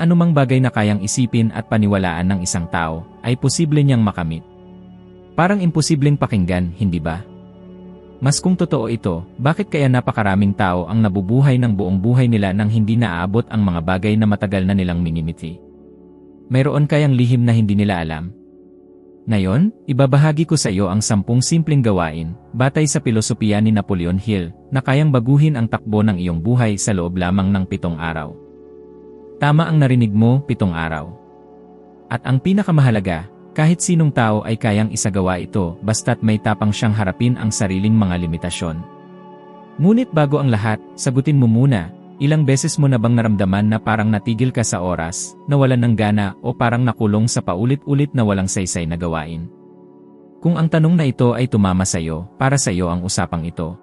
anumang bagay na kayang isipin at paniwalaan ng isang tao, ay posible niyang makamit. Parang imposibleng pakinggan, hindi ba? Mas kung totoo ito, bakit kaya napakaraming tao ang nabubuhay ng buong buhay nila nang hindi naaabot ang mga bagay na matagal na nilang minimiti? Mayroon kayang lihim na hindi nila alam? Ngayon, ibabahagi ko sa iyo ang 10 simpleng gawain, batay sa pilosopiya ni Napoleon Hill, na kayang baguhin ang takbo ng iyong buhay sa loob lamang ng 7 araw. Tama ang narinig mo, 7 araw. At ang pinakamahalaga, kahit sinong tao ay kayang isagawa ito basta't may tapang siyang harapin ang sariling mga limitasyon. Ngunit bago ang lahat, sagutin mo muna, ilang beses mo na bang naramdaman na parang natigil ka sa oras, nawalan ng gana o parang nakulong sa paulit-ulit na walang saysay na gawain? Kung ang tanong na ito ay tumama sa iyo, para sa iyo ang usapang ito.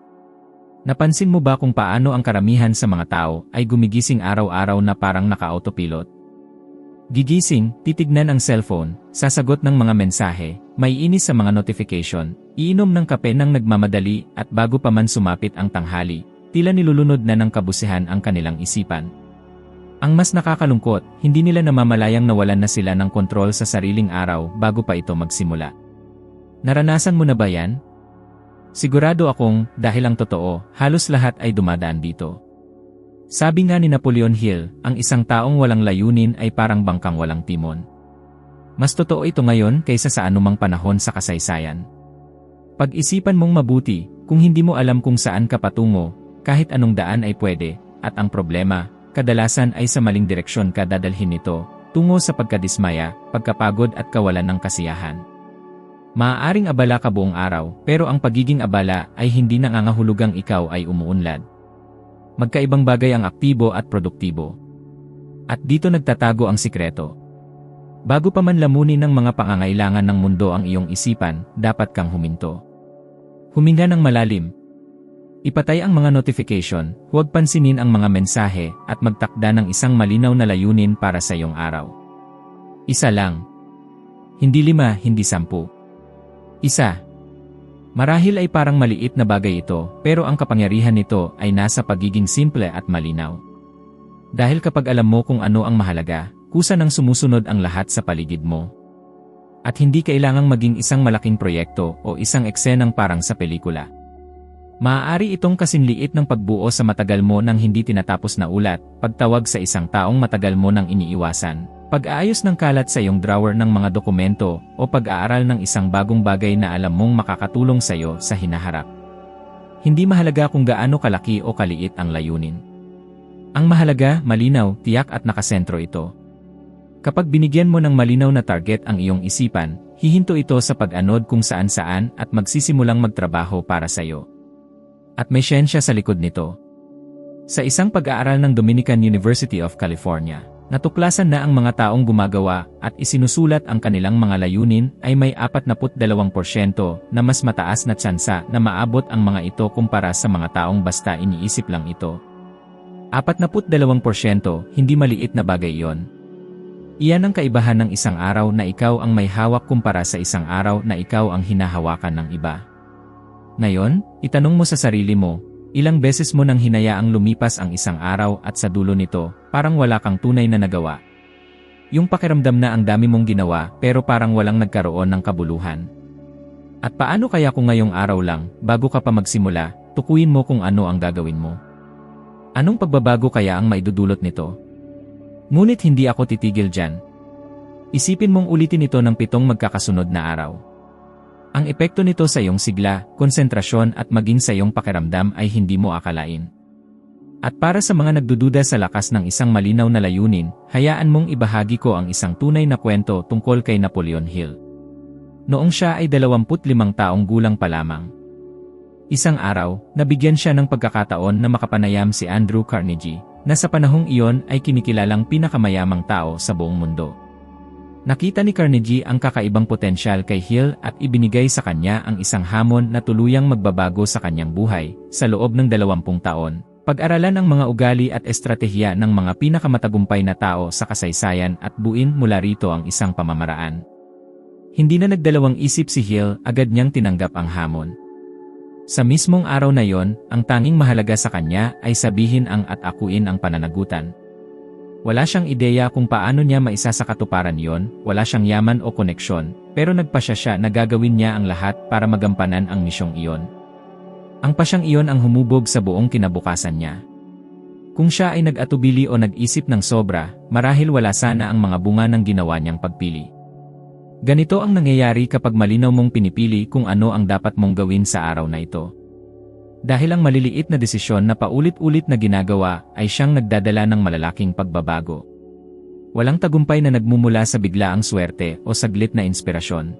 Napansin mo ba kung paano ang karamihan sa mga tao ay gumigising araw-araw na parang naka-autopilot? Gigising, titignan ang cellphone, sasagot ng mga mensahe, maiinis sa mga notification, iinom ng kape ng nagmamadali at bago pa man sumapit ang tanghali, tila nilulunod na ng kabusihan ang kanilang isipan. Ang mas nakakalungkot, hindi nila namamalayang nawalan na sila ng kontrol sa sariling araw bago pa ito magsimula. Naranasan mo na ba yan? Sigurado akong, dahil ang totoo, halos lahat ay dumadaan dito. Sabi nga ni Napoleon Hill, ang isang taong walang layunin ay parang bangkang walang timon. Mas totoo ito ngayon kaysa sa anumang panahon sa kasaysayan. Pag-isipan mong mabuti, kung hindi mo alam kung saan ka patungo, kahit anong daan ay pwede, at ang problema, kadalasan ay sa maling direksyon ka dadalhin nito, tungo sa pagkadismaya, pagkapagod at kawalan ng kasiyahan. Maaaring abala ka buong araw, pero ang pagiging abala ay hindi nangangahulugang ikaw ay umuunlad. Magkaibang bagay ang aktibo at produktibo. At dito nagtatago ang sikreto. Bago pa man lamunin ng mga pangangailangan ng mundo ang iyong isipan, dapat kang huminto. Huminga ng malalim. Ipatay ang mga notification, huwag pansinin ang mga mensahe, at magtakda ng isang malinaw na layunin para sa iyong araw. Isa lang. Hindi 5, hindi 10. Isa. Marahil ay parang maliit na bagay ito, pero ang kapangyarihan nito ay nasa pagiging simple at malinaw. Dahil kapag alam mo kung ano ang mahalaga, kusa nang sumusunod ang lahat sa paligid mo. At hindi kailangang maging isang malaking proyekto o isang eksenang parang sa pelikula. Maaari itong kasinliit ng pagbuo sa matagal mo nang hindi tinatapos na ulat, pagtawag sa isang taong matagal mo nang iniiwasan, pag-aayos ng kalat sa iyong drawer ng mga dokumento, o pag-aaral ng isang bagong bagay na alam mong makakatulong sa iyo sa hinaharap. Hindi mahalaga kung gaano kalaki o kaliit ang layunin. Ang mahalaga, malinaw, tiyak at nakasentro ito. Kapag binigyan mo ng malinaw na target ang iyong isipan, hihinto ito sa pag-anod kung saan-saan at magsisimulang magtrabaho para sa iyo. At may siyensya sa likod nito. Sa isang pag-aaral ng Dominican University of California, natuklasan na ang mga taong gumagawa at isinusulat ang kanilang mga layunin ay may 42% na mas mataas na tsansa na maabot ang mga ito kumpara sa mga taong basta iniisip lang ito. 42%, hindi maliit na bagay iyon. Iyan ang kaibahan ng isang araw na ikaw ang may hawak kumpara sa isang araw na ikaw ang hinahawakan ng iba. Ngayon, itanong mo sa sarili mo, ilang beses mo nang hinayaang lumipas ang isang araw at sa dulo nito, parang wala kang tunay na nagawa. Yung pakiramdam na ang dami mong ginawa pero parang walang nagkaroon ng kabuluhan. At paano kaya kung ngayong araw lang, bago ka pa magsimula, tukuyin mo kung ano ang gagawin mo? Anong pagbabago kaya ang maidudulot nito? Ngunit hindi ako titigil dyan. Isipin mong ulitin ito ng 7 magkakasunod na araw. Ang epekto nito sa iyong sigla, konsentrasyon at maging sa iyong pakiramdam ay hindi mo akalain. At para sa mga nagdududa sa lakas ng isang malinaw na layunin, hayaan mong ibahagi ko ang isang tunay na kwento tungkol kay Napoleon Hill. Noong siya ay 25 taong gulang pa lamang. Isang araw, nabigyan siya ng pagkakataon na makapanayam si Andrew Carnegie, na sa panahong iyon ay kinikilalang pinakamayamang tao sa buong mundo. Nakita ni Carnegie ang kakaibang potensyal kay Hill at ibinigay sa kanya ang isang hamon na tuluyang magbabago sa kanyang buhay. Sa loob ng 20 taon, pag-aralan ang mga ugali at estratehiya ng mga pinakamatagumpay na tao sa kasaysayan at buin mula rito ang isang pamamaraan. Hindi na nagdalawang isip si Hill, agad niyang tinanggap ang hamon. Sa mismong araw na yon, ang tanging mahalaga sa kanya ay sabihin ang at akuin ang pananagutan. Wala siyang ideya kung paano niya maisasakatuparan yon, wala siyang yaman o koneksyon, pero nagpasya siya na gagawin niya ang lahat para magampanan ang misyong iyon. Ang pasyang iyon ang humubog sa buong kinabukasan niya. Kung siya ay nag-atubili o nag-isip ng sobra, marahil wala sana ang mga bunga ng ginawa niyang pagpili. Ganito ang nangyayari kapag malinaw mong pinipili kung ano ang dapat mong gawin sa araw na ito. Dahil ang maliliit na desisyon na paulit-ulit na ginagawa ay siyang nagdadala ng malalaking pagbabago. Walang tagumpay na nagmumula sa biglaang swerte o saglit na inspirasyon.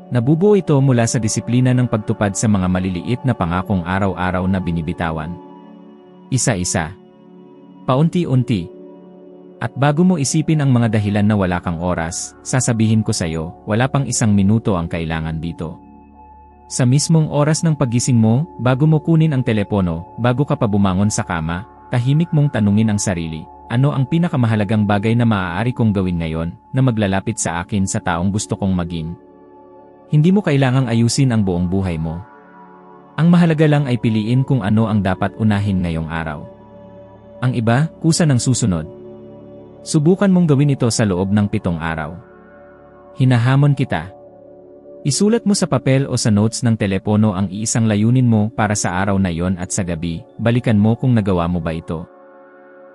Nabubuo ito mula sa disiplina ng pagtupad sa mga maliliit na pangakong araw-araw na binibitawan. Isa-isa. Paunti-unti. At bago mo isipin ang mga dahilan na wala kang oras, sasabihin ko sa'yo, wala pang 1 minuto ang kailangan dito. Sa mismong oras ng pagising mo, bago mo kunin ang telepono, bago ka pa bumangon sa kama, tahimik mong tanungin ang sarili, ano ang pinakamahalagang bagay na maaari kong gawin ngayon na maglalapit sa akin sa taong gusto kong maging? Hindi mo kailangang ayusin ang buong buhay mo. Ang mahalaga lang ay piliin kung ano ang dapat unahin ngayong araw. Ang iba, kusa ng susunod. Subukan mong gawin ito sa loob ng 7 araw. Hinahamon kita. Isulat mo sa papel o sa notes ng telepono ang iisang layunin mo para sa araw na yon at sa gabi, balikan mo kung nagawa mo ba ito.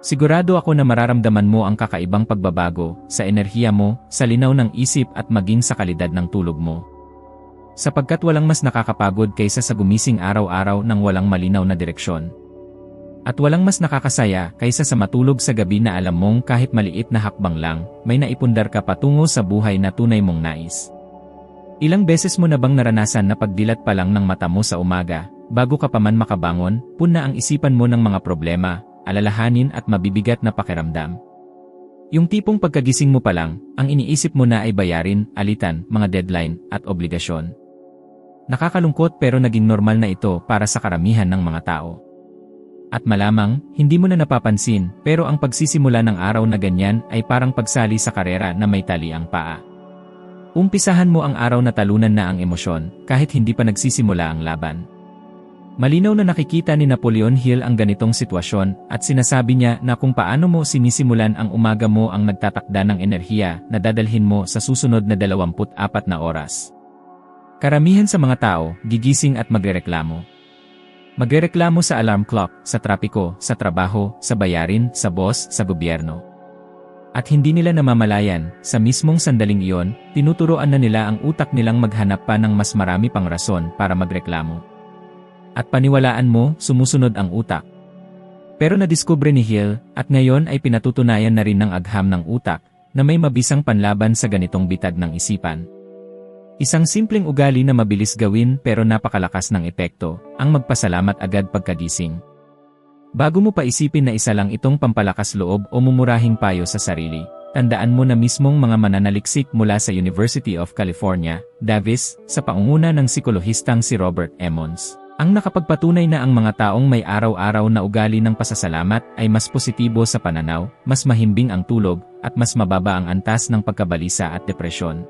Sigurado ako na mararamdaman mo ang kakaibang pagbabago sa enerhiya mo, sa linaw ng isip at maging sa kalidad ng tulog mo. Sapagkat walang mas nakakapagod kaysa sa gumising araw-araw ng walang malinaw na direksyon. At walang mas nakakasaya kaysa sa matulog sa gabi na alam mong kahit maliit na hakbang lang, may naipundar ka patungo sa buhay na tunay mong nais. Ilang beses mo na bang naranasan na pagdilat pa lang ng mata mo sa umaga, bago ka pa man makabangon, puna ang isipan mo ng mga problema, alalahanin at mabibigat na pakiramdam? Yung tipong pagkagising mo pa lang, ang iniisip mo na ay bayarin, alitan, mga deadline, at obligasyon. Nakakalungkot pero naging normal na ito para sa karamihan ng mga tao. At malamang, hindi mo na napapansin, pero ang pagsisimula ng araw na ganyan ay parang pagsali sa karera na may tali ang paa. Umpisahan mo ang araw na talunan na ang emosyon, kahit hindi pa nagsisimula ang laban. Malinaw na nakikita ni Napoleon Hill ang ganitong sitwasyon at sinasabi niya na kung paano mo sinisimulan ang umaga mo ang nagtatakda ng enerhiya na dadalhin mo sa susunod na 24 na oras. Karamihan sa mga tao, gigising at magrereklamo. Magrereklamo sa alarm clock, sa trapiko, sa trabaho, sa bayarin, sa boss, sa gobyerno. At hindi nila namamalayan, sa mismong sandaling iyon, tinuturoan na nila ang utak nilang maghanap pa ng mas marami pang rason para magreklamo. At paniwalaan mo, sumusunod ang utak. Pero nadiskubre ni Hill, at ngayon ay pinatutunayan na rin ng agham ng utak, na may mabisang panlaban sa ganitong bitag ng isipan. Isang simpleng ugali na mabilis gawin pero napakalakas ng epekto, ang magpasalamat agad pagkagising. Bago mo pa isipin na isa lang itong pampalakas loob o mumurahing payo sa sarili, tandaan mo na mismong mga mananaliksik mula sa University of California, Davis, sa pangunguna ng psikolohistang si Robert Emmons, ang nakapagpatunay na ang mga taong may araw-araw na ugali ng pasasalamat ay mas positibo sa pananaw, mas mahimbing ang tulog, at mas mababa ang antas ng pagkabalisa at depresyon.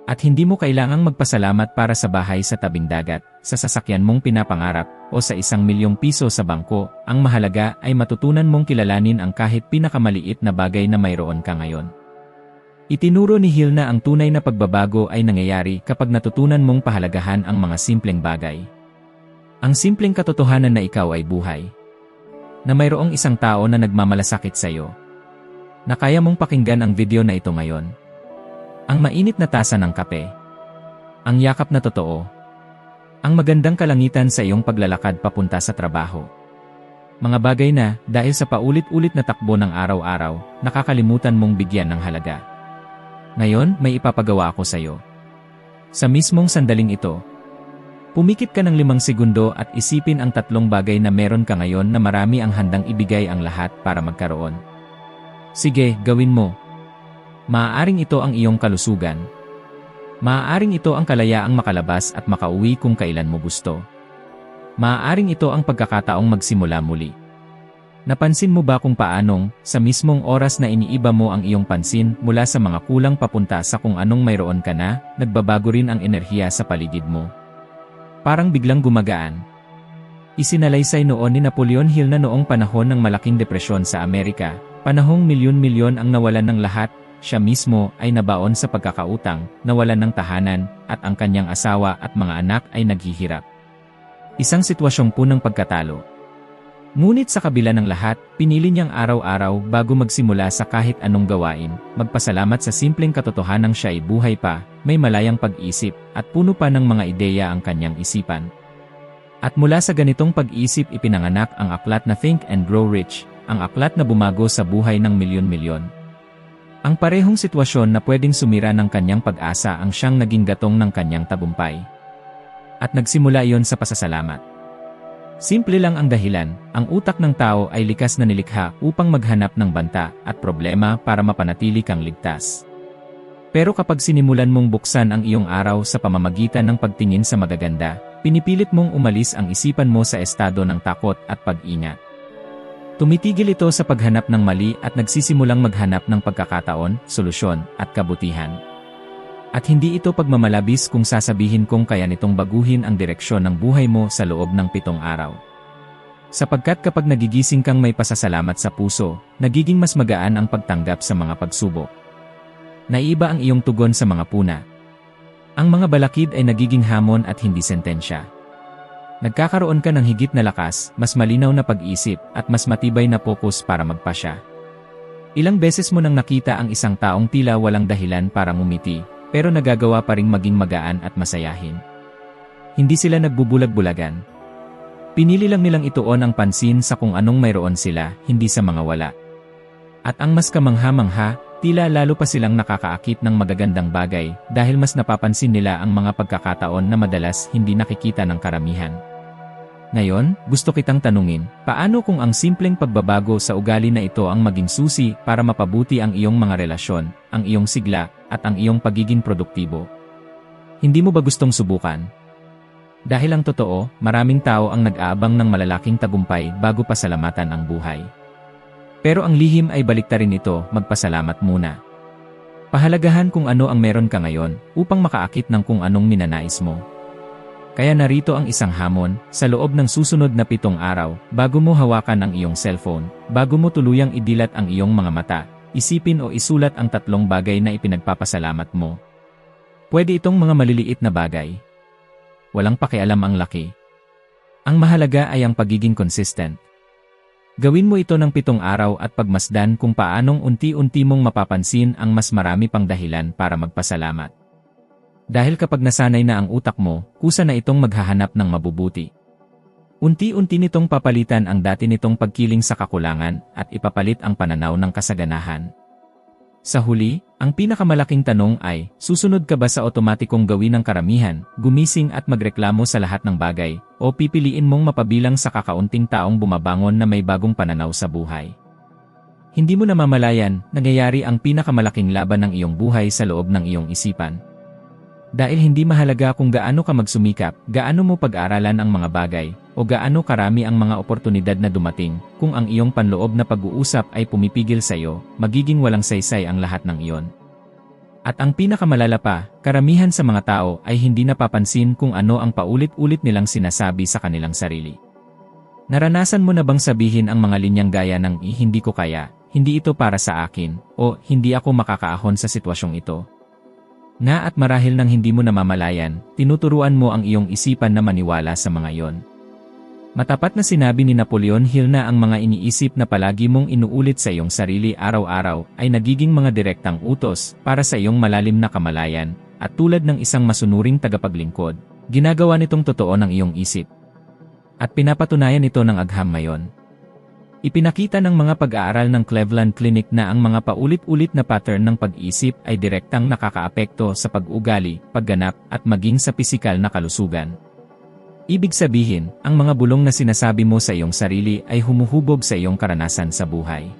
At hindi mo kailangang magpasalamat para sa bahay sa tabing dagat, sa sasakyan mong pinapangarap, o sa 1 milyong piso sa bangko, ang mahalaga ay matutunan mong kilalanin ang kahit pinakamaliit na bagay na mayroon ka ngayon. Itinuro ni Hill na ang tunay na pagbabago ay nangyayari kapag natutunan mong pahalagahan ang mga simpleng bagay. Ang simpleng katotohanan na ikaw ay buhay. Na mayroong isang tao na nagmamalasakit sa iyo. Na kaya mong pakinggan ang video na ito ngayon. Ang mainit na tasa ng kape. Ang yakap na totoo. Ang magandang kalangitan sa iyong paglalakad papunta sa trabaho. Mga bagay na, dahil sa paulit-ulit na takbo ng araw-araw, nakakalimutan mong bigyan ng halaga. Ngayon, may ipapagawa ako sa iyo. Sa mismong sandaling ito, pumikit ka ng 5 segundo at isipin ang 3 bagay na meron ka ngayon na marami ang handang ibigay ang lahat para magkaroon. Sige, gawin mo. Maaaring ito ang iyong kalusugan. Maaaring ito ang kalayaang makalabas at makauwi kung kailan mo gusto. Maaaring ito ang pagkakataong magsimula muli. Napansin mo ba kung paanong, sa mismong oras na iniiba mo ang iyong pansin mula sa mga kulang papunta sa kung anong mayroon ka na, nagbabago rin ang enerhiya sa paligid mo? Parang biglang gumagaan. Isinalaysay noon ni Napoleon Hill na noong panahon ng malaking depresyon sa Amerika, Panahong milyon-milyon ang nawalan ng lahat, siya mismo ay nabaon sa pagkakautang, nawalan ng tahanan, at ang kanyang asawa at mga anak ay naghihirap. Isang sitwasyong punang pagkatalo. Ngunit sa kabila ng lahat, pinili niyang araw-araw bago magsimula sa kahit anong gawain, magpasalamat sa simpleng katotohanang siya ay buhay pa, may malayang pag-isip, at puno pa ng mga ideya ang kanyang isipan. At mula sa ganitong pag-isip ipinanganak ang aklat na Think and Grow Rich, ang aklat na bumago sa buhay ng milyon-milyon. Ang parehong sitwasyon na pwedeng sumira ng kanyang pag-asa ang siyang naging gatong ng kanyang tagumpay. At nagsimula iyon sa pasasalamat. Simple lang ang dahilan, ang utak ng tao ay likas na nilikha upang maghanap ng banta at problema para mapanatili kang ligtas. Pero kapag sinimulan mong buksan ang iyong araw sa pamamagitan ng pagtingin sa magaganda, pinipilit mong umalis ang isipan mo sa estado ng takot at pag-ingat. Tumitigil ito sa paghanap ng mali at nagsisimulang maghanap ng pagkakataon, solusyon, at kabutihan. At hindi ito pagmamalabis kung sasabihin kong kaya nitong baguhin ang direksyon ng buhay mo sa loob ng 7 araw. Sapagkat kapag nagigising kang may pasasalamat sa puso, nagiging mas magaan ang pagtanggap sa mga pagsubok. Naiiba ang iyong tugon sa mga puna. Ang mga balakid ay nagiging hamon at hindi sentensya. Nagkakaroon ka ng higit na lakas, mas malinaw na pag-isip, at mas matibay na focus para magpasya. Ilang beses mo nang nakita ang isang taong tila walang dahilan para ngumiti, pero nagagawa pa ring maging magaan at masayahin. Hindi sila nagbubulag-bulagan. Pinili lang nilang ituon ang pansin sa kung anong mayroon sila, hindi sa mga wala. At ang mas kamangha-mangha, tila lalo pa silang nakakaakit ng magagandang bagay dahil mas napapansin nila ang mga pagkakataon na madalas hindi nakikita ng karamihan. Ngayon, gusto kitang tanungin, paano kung ang simpleng pagbabago sa ugali na ito ang maging susi para mapabuti ang iyong mga relasyon, ang iyong sigla, at ang iyong pagiging produktibo? Hindi mo ba gustong subukan? Dahil ang totoo, maraming tao ang nag-aabang ng malalaking tagumpay bago pasalamatan ang buhay. Pero ang lihim ay baliktarin ito, magpasalamat muna. Pahalagahan kung ano ang meron ka ngayon upang makaakit ng kung anong ninanais mo. Kaya narito ang isang hamon, sa loob ng susunod na 7 araw, bago mo hawakan ang iyong cellphone, bago mo tuluyang idilat ang iyong mga mata, isipin o isulat ang 3 bagay na ipinagpapasalamat mo. Pwede itong mga maliliit na bagay. Walang pakialam ang laki. Ang mahalaga ay ang pagiging consistent. Gawin mo ito ng 7 araw at pagmasdan kung paanong unti-unti mong mapapansin ang mas marami pang dahilan para magpasalamat. Dahil kapag nasanay na ang utak mo, kusa na itong maghahanap ng mabubuti. Unti-unti nitong papalitan ang dati nitong pagkiling sa kakulangan at ipapalit ang pananaw ng kasaganahan. Sa huli, ang pinakamalaking tanong ay, susunod ka ba sa otomatikong gawin ng karamihan, gumising at magreklamo sa lahat ng bagay, o pipiliin mong mapabilang sa kakaunting taong bumabangon na may bagong pananaw sa buhay? Hindi mo namamalayan, nangyayari ang pinakamalaking laban ng iyong buhay sa loob ng iyong isipan. Dahil hindi mahalaga kung gaano ka magsumikap, gaano mo pag-aralan ang mga bagay, o gaano karami ang mga oportunidad na dumating, kung ang iyong panloob na pag-uusap ay pumipigil sa iyo, magiging walang saysay ang lahat ng iyon. At ang pinakamalala pa, karamihan sa mga tao ay hindi napapansin kung ano ang paulit-ulit nilang sinasabi sa kanilang sarili. Naranasan mo na bang sabihin ang mga linyang gaya ng hindi ko kaya, hindi ito para sa akin, o hindi ako makakaahon sa sitwasyong ito? At marahil nang hindi mo namamalayan, tinuturuan mo ang iyong isipan na maniwala sa mga iyon. Matapat na sinabi ni Napoleon Hill na ang mga iniisip na palagi mong inuulit sa iyong sarili araw-araw ay nagiging mga direktang utos para sa iyong malalim na kamalayan, at tulad ng isang masunuring tagapaglingkod, ginagawa nitong totoo ng iyong isip. At pinapatunayan ito ng agham ngayon. Ipinakita ng mga pag-aaral ng Cleveland Clinic na ang mga paulit-ulit na pattern ng pag-isip ay direktang nakakaapekto sa pag-ugali, pagganap, at maging sa pisikal na kalusugan. Ibig sabihin, ang mga bulong na sinasabi mo sa iyong sarili ay humuhubog sa iyong karanasan sa buhay.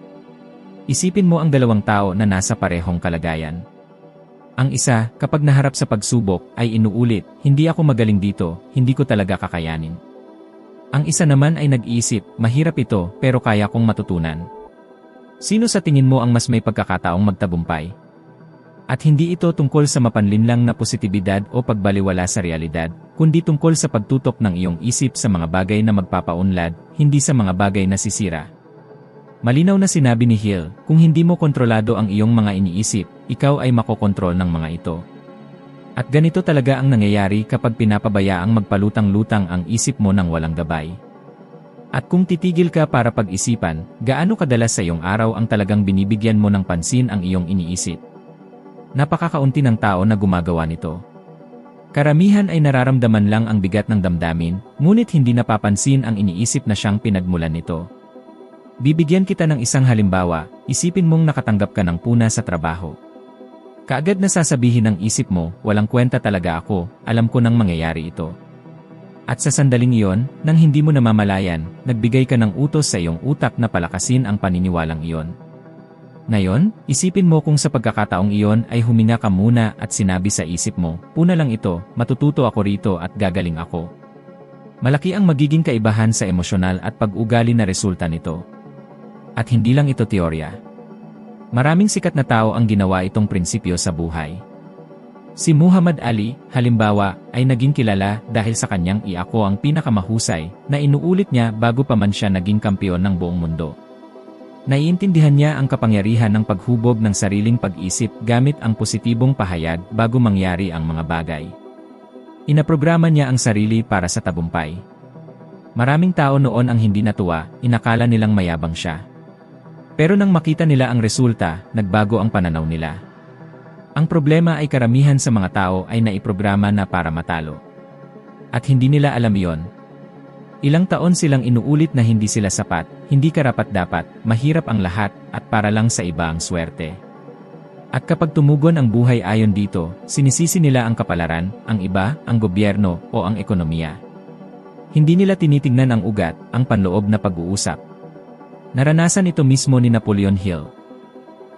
Isipin mo ang 2 tao na nasa parehong kalagayan. Ang isa, kapag naharap sa pagsubok, ay inuulit, hindi ako magaling dito, hindi ko talaga kakayanin. Ang isa naman ay nag-iisip, mahirap ito, pero kaya kong matutunan. Sino sa tingin mo ang mas may pagkakataong magtagumpay? At hindi ito tungkol sa mapanlinlang na positibidad o pagbaliwala sa realidad, kundi tungkol sa pagtutok ng iyong isip sa mga bagay na magpapaunlad, hindi sa mga bagay na sisira. Malinaw na sinabi ni Hill, kung hindi mo kontrolado ang iyong mga iniisip, ikaw ay makokontrol ng mga ito. At ganito talaga ang nangyayari kapag pinapabayaang magpalutang-lutang ang isip mo ng walang gabay. At kung titigil ka para pag-isipan, gaano kadalas sa iyong araw ang talagang binibigyan mo ng pansin ang iyong iniisip? Napakakaunti ng tao na gumagawa nito. Karamihan ay nararamdaman lang ang bigat ng damdamin, ngunit hindi napapansin ang iniisip na siyang pinagmulan nito. Bibigyan kita ng isang halimbawa, isipin mong nakatanggap ka ng puna sa trabaho. Kaagad na sasabihin ng isip mo, walang kwenta talaga ako, alam ko nang mangyayari ito. At sa sandaling iyon, nang hindi mo namamalayan, nagbigay ka ng utos sa iyong utak na palakasin ang paniniwalang iyon. Ngayon, isipin mo kung sa pagkakataong iyon ay huminga ka muna at sinabi sa isip mo, puna lang ito, matututo ako rito at gagaling ako. Malaki ang magiging kaibahan sa emosyonal at pag-ugali na resulta nito. At hindi lang ito teorya. Maraming sikat na tao ang ginawa itong prinsipyo sa buhay. Si Muhammad Ali, halimbawa, ay naging kilala dahil sa kanyang "Ako ang pinakamahusay" na inuulit niya bago pa man siya naging kampiyon ng buong mundo. Naiintindihan niya ang kapangyarihan ng paghubog ng sariling pag-isip gamit ang positibong pahayag bago mangyari ang mga bagay. Inaprograma niya ang sarili para sa tagumpay. Maraming tao noon ang hindi natuwa, inakala nilang mayabang siya. Pero nang makita nila ang resulta, nagbago ang pananaw nila. Ang problema ay karamihan sa mga tao ay naiprograma na para matalo. At hindi nila alam iyon. Ilang taon silang inuulit na hindi sila sapat, hindi karapat-dapat, mahirap ang lahat, at para lang sa iba ang swerte. At kapag tumugon ang buhay ayon dito, sinisisi nila ang kapalaran, ang iba, ang gobyerno, o ang ekonomiya. Hindi nila tinitingnan ang ugat, ang panloob na pag-uusap. Naranasan ito mismo ni Napoleon Hill.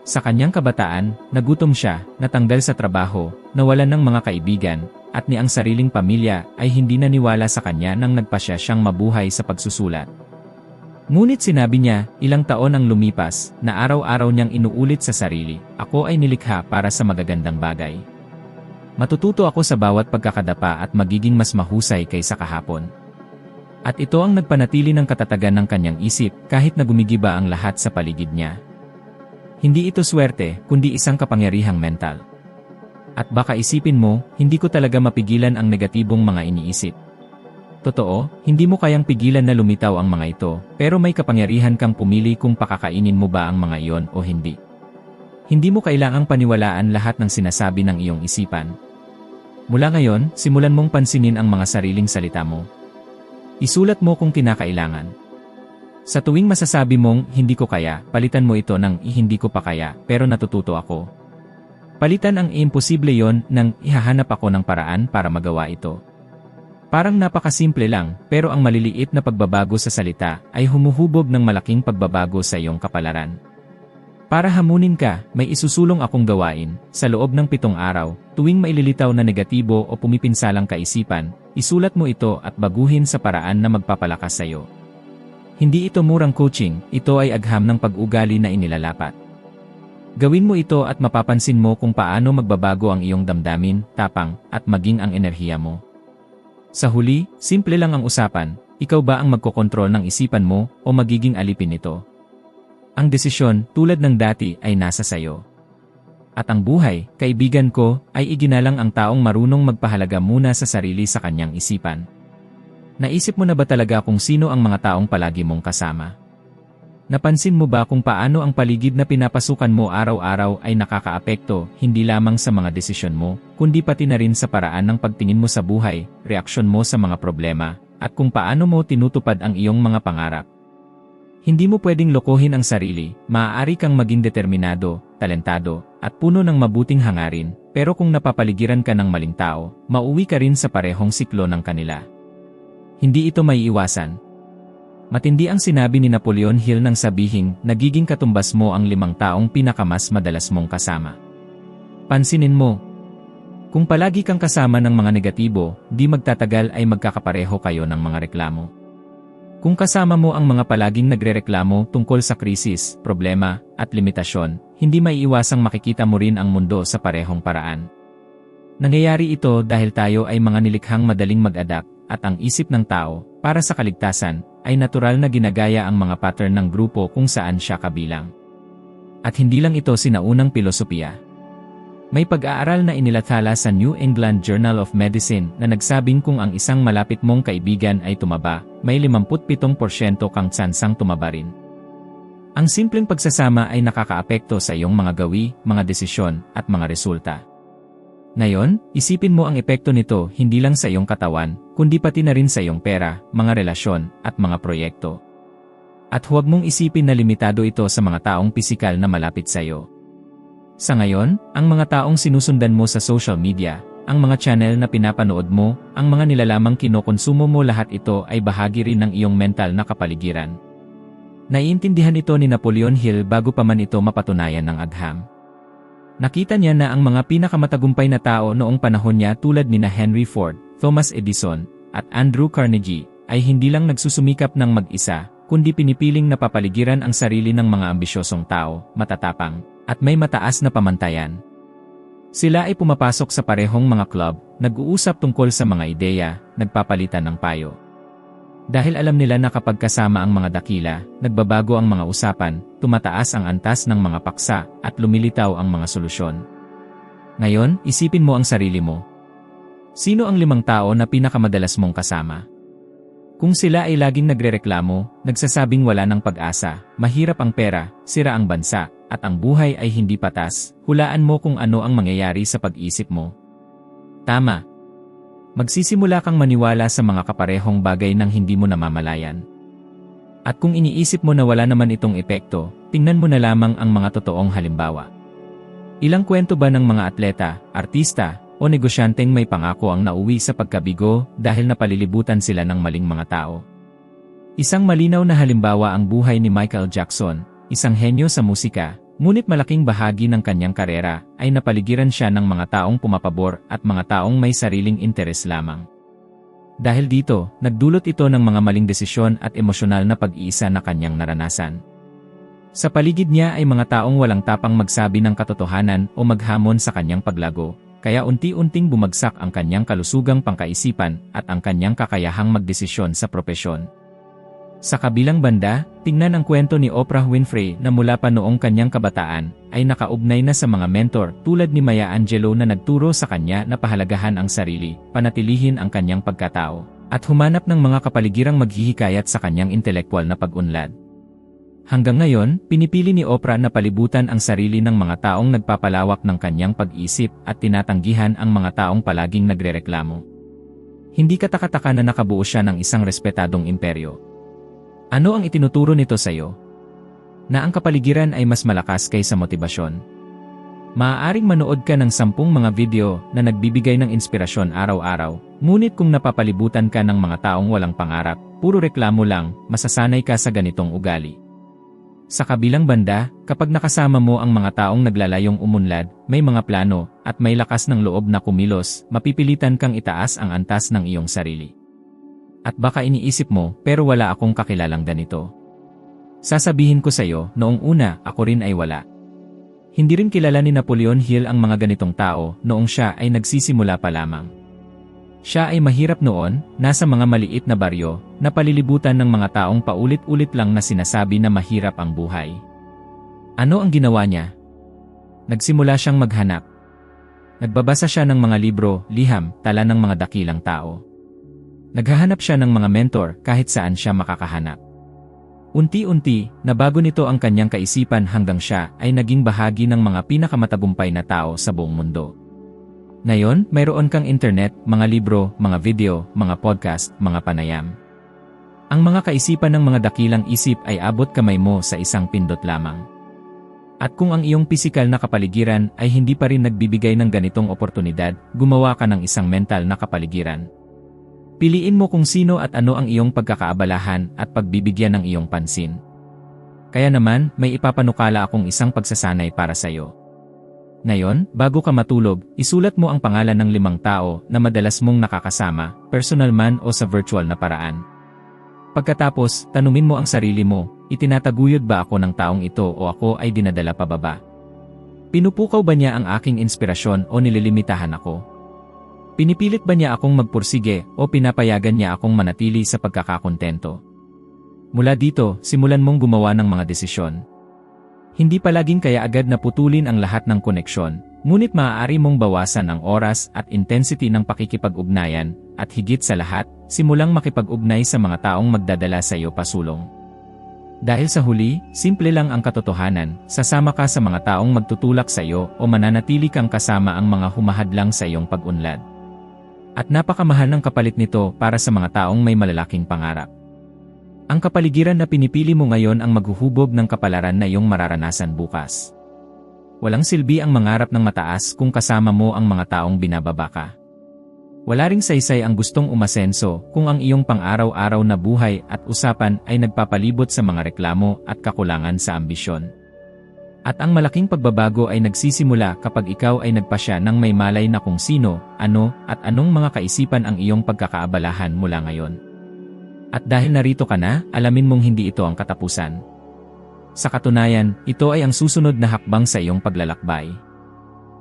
Sa kanyang kabataan, nagutom siya, natanggal sa trabaho, nawalan ng mga kaibigan, at ni ang sariling pamilya ay hindi naniwala sa kanya nang nagpasya siyang mabuhay sa pagsusulat. Ngunit sinabi niya, ilang taon ang lumipas, na araw-araw niyang inuulit sa sarili, "Ako ay nilikha para sa magagandang bagay. Matututo ako sa bawat pagkakadapa at magiging mas mahusay kaysa kahapon." At ito ang nagpanatili ng katatagan ng kanyang isip kahit na gumigiba ang lahat sa paligid niya. Hindi ito swerte, kundi isang kapangyarihang mental. At baka isipin mo, hindi ko talaga mapigilan ang negatibong mga iniisip. Totoo, hindi mo kayang pigilan na lumitaw ang mga ito, pero may kapangyarihan kang pumili kung pakakainin mo ba ang mga iyon o hindi. Hindi mo kailangang paniwalaan lahat ng sinasabi ng iyong isipan. Mula ngayon, simulan mong pansinin ang mga sariling salita mo. Isulat mo kung kinakailangan. Sa tuwing masasabi mong, "Hindi ko kaya," palitan mo ito ng, "Hindi ko pa kaya, pero natututo ako." Palitan ang "imposible" yon ng, "Ihahanap ako ng paraan para magawa ito." Parang napakasimple lang, pero ang maliliit na pagbabago sa salita ay humuhubog ng malaking pagbabago sa iyong kapalaran. Para hamunin ka, may isusulong akong gawain. Sa loob ng 7 araw, tuwing maililitaw na negatibo o pumipinsalang kaisipan, isulat mo ito at baguhin sa paraan na magpapalakas sa iyo. Hindi ito murang coaching, ito ay agham ng pag-ugali na inilalapat. Gawin mo ito at mapapansin mo kung paano magbabago ang iyong damdamin, tapang, at maging ang enerhiya mo. Sa huli, simple lang ang usapan, ikaw ba ang magkokontrol ng isipan mo o magiging alipin nito? Ang desisyon, tulad ng dati, ay nasa sayo. At ang buhay, kaibigan ko, ay iginalang ang taong marunong magpahalaga muna sa sarili sa kanyang isipan. Naisip mo na ba talaga kung sino ang mga taong palagi mong kasama? Napansin mo ba kung paano ang paligid na pinapasukan mo araw-araw ay nakakaapekto hindi lamang sa mga desisyon mo, kundi pati na rin sa paraan ng pagtingin mo sa buhay, reaksyon mo sa mga problema, at kung paano mo tinutupad ang iyong mga pangarap? Hindi mo pwedeng lokohin ang sarili, maaari kang maging determinado, talentado, at puno ng mabuting hangarin, pero kung napapaligiran ka ng maling tao, mauwi ka rin sa parehong siklo ng kanila. Hindi ito maiiwasan. Matindi ang sinabi ni Napoleon Hill nang sabihing, nagiging katumbas mo ang 5 taong pinakamas madalas mong kasama. Pansinin mo. Kung palagi kang kasama ng mga negatibo, di magtatagal ay magkakapareho kayo ng mga reklamo. Kung kasama mo ang mga palaging nagrereklamo tungkol sa krisis, problema, at limitasyon, hindi maiiwasang makikita mo rin ang mundo sa parehong paraan. Nangyayari ito dahil tayo ay mga nilikhang madaling mag-adapt, at ang isip ng tao, para sa kaligtasan, ay natural na ginagaya ang mga pattern ng grupo kung saan siya kabilang. At hindi lang ito sinaunang pilosopiya. May pag-aaral na inilathala sa New England Journal of Medicine na nagsabing kung ang isang malapit mong kaibigan ay tumaba, may 57% kang tsansang tumaba rin. Ang simpleng pagsasama ay nakakaapekto sa iyong mga gawi, mga desisyon, at mga resulta. Ngayon, isipin mo ang epekto nito hindi lang sa iyong katawan, kundi pati na rin sa iyong pera, mga relasyon, at mga proyekto. At huwag mong isipin na limitado ito sa mga taong pisikal na malapit sa iyo. Sa ngayon, ang mga taong sinusundan mo sa social media, ang mga channel na pinapanood mo, ang mga nilalamang kinokonsumo mo, lahat ito ay bahagi rin ng iyong mental na kapaligiran. Naiintindihan ito ni Napoleon Hill bago pa man ito mapatunayan ng agham. Nakita niya na ang mga pinakamatagumpay na tao noong panahon niya tulad nina Henry Ford, Thomas Edison, at Andrew Carnegie ay hindi lang nagsusumikap ng mag-isa, kundi pinipiling napapaligiran ang sarili ng mga ambisyosong tao, matatapang, at may mataas na pamantayan. Sila ay pumapasok sa parehong mga club, nag-uusap tungkol sa mga ideya, nagpapalitan ng payo. Dahil alam nila na kapag kasama ang mga dakila, nagbabago ang mga usapan, tumataas ang antas ng mga paksa, at lumilitaw ang mga solusyon. Ngayon, isipin mo ang sarili mo. Sino ang 5 tao na pinakamadalas mong kasama? Kung sila ay laging nagrereklamo, nagsasabing wala ng pag-asa, mahirap ang pera, sira ang bansa, at ang buhay ay hindi patas, hulaan mo kung ano ang mangyayari sa pag-isip mo. Tama. Magsisimula kang maniwala sa mga kaparehong bagay nang hindi mo namamalayan. At kung iniisip mo na wala naman itong epekto, tingnan mo na lamang ang mga totoong halimbawa. Ilang kwento ba ng mga atleta, artista, o negosyanteng may pangako ang nauwi sa pagkabigo dahil napalilibutan sila ng maling mga tao? Isang malinaw na halimbawa ang buhay ni Michael Jackson, isang henyo sa musika, ngunit malaking bahagi ng kanyang karera ay napaligiran siya ng mga taong pumapabor at mga taong may sariling interes lamang. Dahil dito, nagdulot ito ng mga maling desisyon at emosyonal na pag-iisa na kanyang naranasan. Sa paligid niya ay mga taong walang tapang magsabi ng katotohanan o maghamon sa kanyang paglago, kaya unti-unting bumagsak ang kanyang kalusugang pangkaisipan at ang kanyang kakayahang magdesisyon sa propesyon. Sa kabilang banda, tingnan ang kwento ni Oprah Winfrey na mula pa noong kanyang kabataan, ay nakaugnay na sa mga mentor tulad ni Maya Angelou na nagturo sa kanya na pahalagahan ang sarili, panatilihin ang kanyang pagkatao, at humanap ng mga kapaligirang maghihikayat sa kanyang intelektual na pag-unlad. Hanggang ngayon, pinipili ni Oprah na palibutan ang sarili ng mga taong nagpapalawak ng kanyang pag-isip at tinatanggihan ang mga taong palaging nagrereklamo. Hindi katakataka na nakabuo siya ng isang respetadong imperyo. Ano ang itinuturo nito sa iyo? Na ang kapaligiran ay mas malakas kaysa motibasyon. Maaaring manood ka ng 10 mga video na nagbibigay ng inspirasyon araw-araw, ngunit kung napapalibutan ka ng mga taong walang pangarap, puro reklamo lang, masasanay ka sa ganitong ugali. Sa kabilang banda, kapag nakasama mo ang mga taong naglalayong umunlad, may mga plano, at may lakas ng loob na kumilos, mapipilitan kang itaas ang antas ng iyong sarili. At baka iniisip mo, pero wala akong kakilalang ganito. Sasabihin ko sa iyo, noong una, ako rin ay wala. Hindi rin kilala ni Napoleon Hill ang mga ganitong tao noong siya ay nagsisimula pa lamang. Siya ay mahirap noon, nasa mga maliit na baryo, na palilibutan ng mga taong paulit-ulit lang na sinasabi na mahirap ang buhay. Ano ang ginawa niya? Nagsimula siyang maghanap. Nagbabasa siya ng mga libro, liham, tala ng mga dakilang tao. Naghahanap siya ng mga mentor kahit saan siya makakahanap. Unti-unti, nabago nito ang kanyang kaisipan hanggang siya ay naging bahagi ng mga pinakamatagumpay na tao sa buong mundo. Ngayon, mayroon kang internet, mga libro, mga video, mga podcast, mga panayam. Ang mga kaisipan ng mga dakilang isip ay abot kamay mo sa isang pindot lamang. At kung ang iyong pisikal na kapaligiran ay hindi pa rin nagbibigay ng ganitong oportunidad, gumawa ka ng isang mental na kapaligiran. Piliin mo kung sino at ano ang iyong pagkakaabalahan at pagbibigyan ng iyong pansin. Kaya naman, may ipapanukala akong isang pagsasanay para sa iyo. Ngayon, bago ka matulog, isulat mo ang pangalan ng 5 tao na madalas mong nakakasama, personal man o sa virtual na paraan. Pagkatapos, tanungin mo ang sarili mo, itinataguyod ba ako ng taong ito o ako ay dinadala pababa? Pinupukaw ba niya ang aking inspirasyon o nililimitahan ako? Pinipilit ba niya akong magpursige o pinapayagan niya akong manatili sa pagkakakontento? Mula dito, simulan mong gumawa ng mga desisyon. Hindi palaging kaya agad na putulin ang lahat ng koneksyon, ngunit maaari mong bawasan ang oras at intensity ng pakikipag-ugnayan, at higit sa lahat, simulang makipag-ugnay sa mga taong magdadala sa iyo pasulong. Dahil sa huli, simple lang ang katotohanan, sasama ka sa mga taong magtutulak sa iyo o mananatili kang kasama ang mga humahadlang sa iyong pag-unlad. At napakamahal ng kapalit nito para sa mga taong may malalaking pangarap. Ang kapaligiran na pinipili mo ngayon ang maghuhubog ng kapalaran na iyong mararanasan bukas. Walang silbi ang mangarap ng mataas kung kasama mo ang mga taong binababa ka. Wala ring saysay ang gustong umasenso kung ang iyong pang-araw-araw na buhay at usapan ay nagpapalibot sa mga reklamo at kakulangan sa ambisyon. At ang malaking pagbabago ay nagsisimula kapag ikaw ay nagpasya ng may malay na kung sino, ano, at anong mga kaisipan ang iyong pagkakaabalahan mula ngayon. At dahil narito ka na, alamin mong hindi ito ang katapusan. Sa katunayan, ito ay ang susunod na hakbang sa iyong paglalakbay.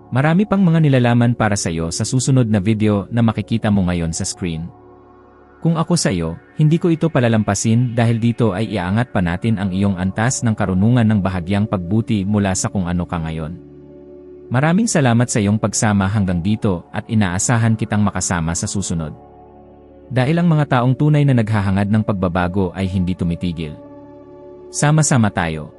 Marami pang mga nilalaman para sa iyo sa susunod na video na makikita mo ngayon sa screen. Kung ako sa iyo, hindi ko ito palalampasin dahil dito ay iaangat pa natin ang iyong antas ng karunungan ng bahagyang pagbuti mula sa kung ano ka ngayon. Maraming salamat sa iyong pagsama hanggang dito at inaasahan kitang makasama sa susunod. Dahil ang mga taong tunay na naghahangad ng pagbabago ay hindi tumitigil. Sama-sama tayo.